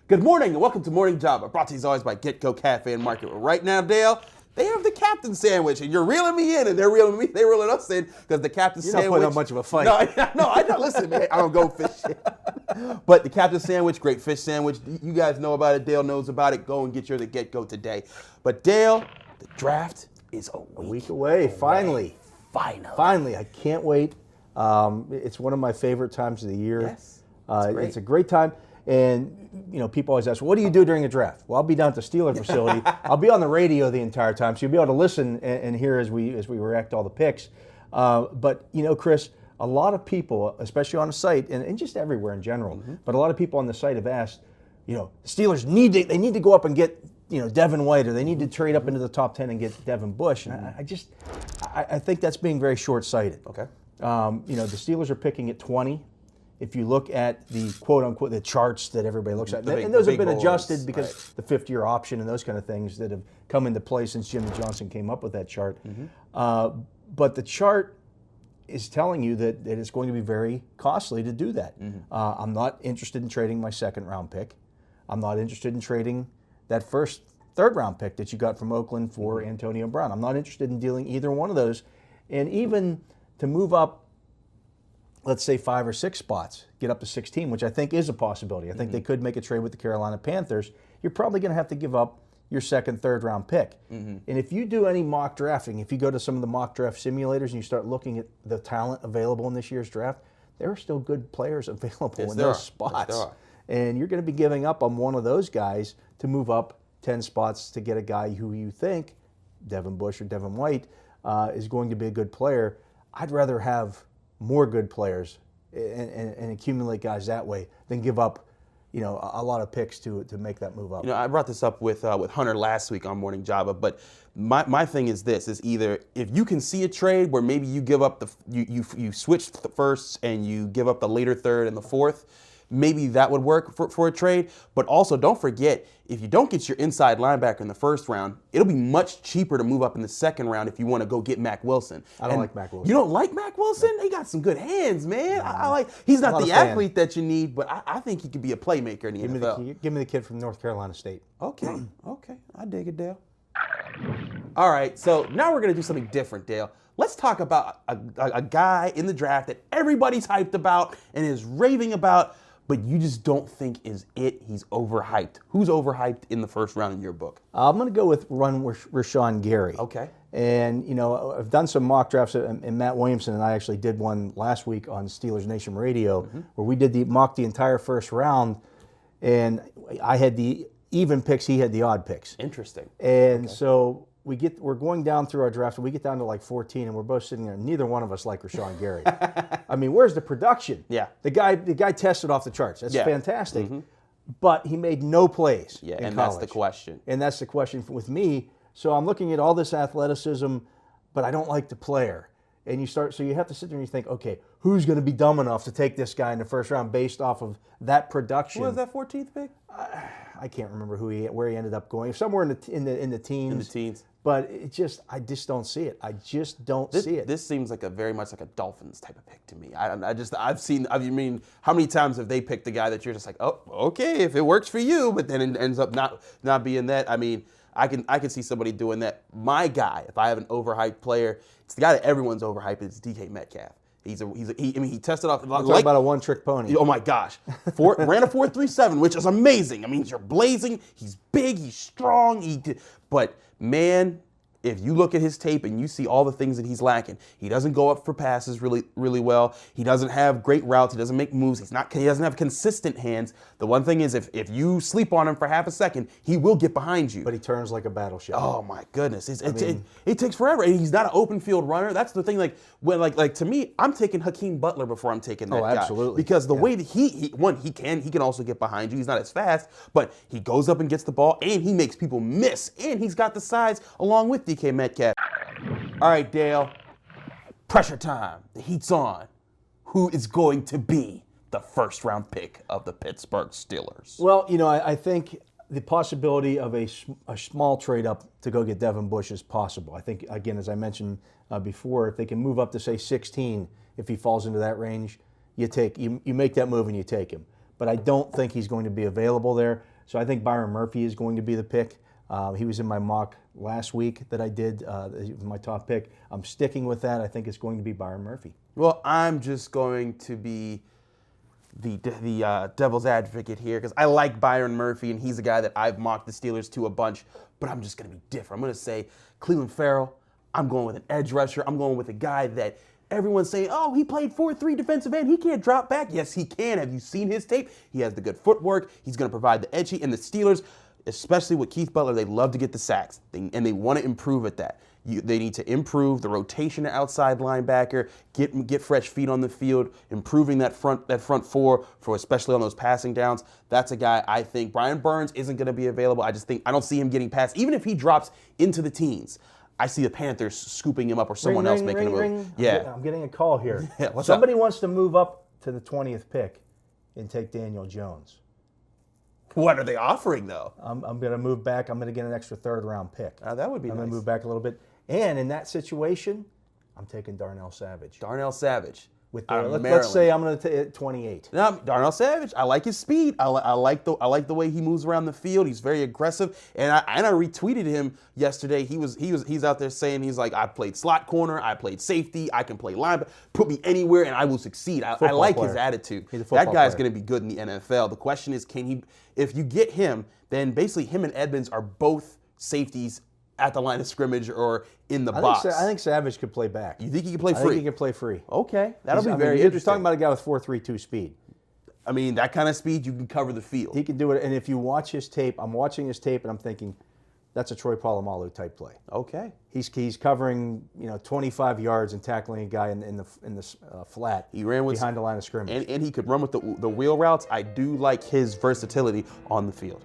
Good morning and welcome to Morning Job, brought to you as always by GetGo Cafe and Market. Right now, Dale, they have the captain sandwich, and you're reeling me in, and they're reeling us in because the captain sandwich. You're not putting up much of a fight. No, I don't. Listen, man, I don't go fishing. But the captain sandwich, great fish sandwich. You guys know about it. Dale knows about it. Go and get yours at GetGo today. But Dale, the draft is a week away. Finally. I can't wait. It's one of my favorite times of the year. Yes, it's a great time. And, you know, people always ask, what do you do during a draft? Well, I'll be down at the Steeler facility. I'll be on the radio the entire time, so you'll be able to listen and hear as we react to all the picks. But, you know, Chris, a lot of people, especially on the site and just everywhere in general, but a lot of people on the site have asked, you know, the Steelers need to go up and get, you know, Devin White, or they need to trade up into the top 10 and get Devin Bush. And I think that's being very short-sighted. Okay. You know, the Steelers are picking at 20. If you look at the quote-unquote, the charts that everybody looks at, and those have been adjusted because the fifth-year option and those kind of things that have come into play since Jimmy Johnson came up with that chart. But the chart is telling you that it's going to be very costly to do that. I'm not interested in trading my second-round pick. I'm not interested in trading that third-round pick that you got from Oakland for Antonio Brown. I'm not interested in dealing either one of those. And even to move up, let's say 5 or 6 spots, get up to 16, which I think is a possibility. I think they could make a trade with the Carolina Panthers. You're probably going to have to give up your second, third-round pick. And if you do any mock drafting, if you go to some of the mock draft simulators and you start looking at the talent available in this year's draft, there are still good players available in those spots. And you're going to be giving up on one of those guys to move up 10 spots to get a guy who you think, Devin Bush or Devin White, is going to be a good player. I'd rather have more good players and accumulate guys that way than give up, you know, a lot of picks to make that move up. You know, I brought this up with Hunter last week on Morning Java, but my thing is this: is either if you can see a trade where maybe you give up you switch the firsts and you give up the later third and the fourth, maybe that would work for a trade. But also, don't forget, if you don't get your inside linebacker in the first round, it'll be much cheaper to move up in the second round if you want to go get Mac Wilson. I don't like Mac Wilson. You don't like Mac Wilson? No. He got some good hands, man. He's not the athlete that you need, but I think he could be a playmaker in the NFL. Give me the kid from North Carolina State. Okay. I dig it, Dale. All right, so now we're going to do something different, Dale. Let's talk about a guy in the draft that everybody's hyped about and is raving about, but you just don't think is it. He's overhyped. Who's overhyped in the first round in your book? I'm going to go with Rashawn Gary. Okay. And, you know, I've done some mock drafts, and Matt Williamson and I actually did one last week on Steelers Nation Radio where we did the entire first round, and I had the even picks, he had the odd picks. Interesting. And so we're going down through our draft, and we get down to like 14, and we're both sitting there. Neither one of us like Rashawn Gary. I mean, where's the production? Yeah. The guy tested off the charts. That's fantastic. But he made no plays in college. That's the question. And that's the question with me. So I'm looking at all this athleticism, but I don't like the player. And you have to sit there and you think, okay, who's going to be dumb enough to take this guy in the first round based off of that production? What was that 14th pick? I can't remember where he ended up going. Somewhere in the teens. In the teens. But I just don't see it. I just don't see it. This seems like very much like a Dolphins type of pick to me. I mean, how many times have they picked a guy that you're just like, oh, okay, if it works for you, but then it ends up not being that. I mean, I can see somebody doing that. My guy, if I have an overhyped player, it's the guy that everyone's overhyped. It's DK Metcalf. He tested off. Talk about a one-trick pony. Oh my gosh, ran a 4.37, which is amazing. I mean, you're blazing. He's big. He's strong. But man, if you look at his tape and you see all the things that he's lacking, he doesn't go up for passes really well. He doesn't have great routes. He doesn't make moves. He doesn't have consistent hands. The one thing is, if you sleep on him for half a second, he will get behind you. But he turns like a battleship. Oh my goodness, it takes forever. And he's not an open field runner. That's the thing. Like to me, I'm taking Hakeem Butler before I'm taking that guy. Absolutely. Because the way that he can also get behind you. He's not as fast, but he goes up and gets the ball, and he makes people miss, and he's got the size along with DK Metcalf. All right, Dale, pressure time. The heat's on. Who is going to be the first round pick of the Pittsburgh Steelers? Well, you know, I think the possibility of a small trade up to go get Devin Bush is possible. I think, again, as I mentioned before, if they can move up to, say, 16, if he falls into that range, you make that move and you take him. But I don't think he's going to be available there. So I think Byron Murphy is going to be the pick. He was in my mock last week that I did, my top pick. I'm sticking with that. I think it's going to be Byron Murphy. Well, I'm just going to be the devil's advocate here because I like Byron Murphy, and he's a guy that I've mocked the Steelers to a bunch, but I'm just going to be different. I'm going to say Cleveland Farrell. I'm going with an edge rusher. I'm going with a guy that everyone's saying, oh, he played 4-3 defensive end. He can't drop back. Yes, he can. Have you seen his tape? He has the good footwork. He's going to provide the edge. And the Steelers, especially with Keith Butler, they love to get the sacks, and they want to improve at that. They need to improve the rotation to outside linebacker, get fresh feet on the field, improving that front four for especially on those passing downs. That's a guy I think Brian Burns isn't going to be available. I don't see him getting past, even if he drops into the teens. I see the Panthers scooping him up or someone else making a move. Yeah, I'm getting a call here. Yeah, somebody wants to move up to the 20th pick and take Daniel Jones. What are they offering though? I'm going to move back. I'm going to get an extra third-round pick. That would be nice. I'm going to move back a little bit. And in that situation, I'm taking Darnell Savage. Darnell Savage. Let's say I'm going to take 28. No, Darnell Savage. I like his speed. I like the way he moves around the field. He's very aggressive. And I retweeted him yesterday. He's out there saying he's like, I played slot corner, I played safety, I can play linebacker. Put me anywhere and I will succeed. I like his attitude. That guy's going to be good in the NFL. The question is, can he? If you get him, then basically him and Edmonds are both safeties at the line of scrimmage or in the box. I think Savage could play back. You think he can play free? I think he can play free. Okay. That'll be very interesting. You're talking about a guy with 4.32 speed. I mean, that kind of speed, you can cover the field. He can do it. And if you watch his tape, I'm watching his tape and I'm thinking, that's a Troy Polamalu type play. Okay. He's covering 25 yards and tackling a guy in the flat. He ran with behind the line of scrimmage. And he could run with the wheel routes. I do like his versatility on the field.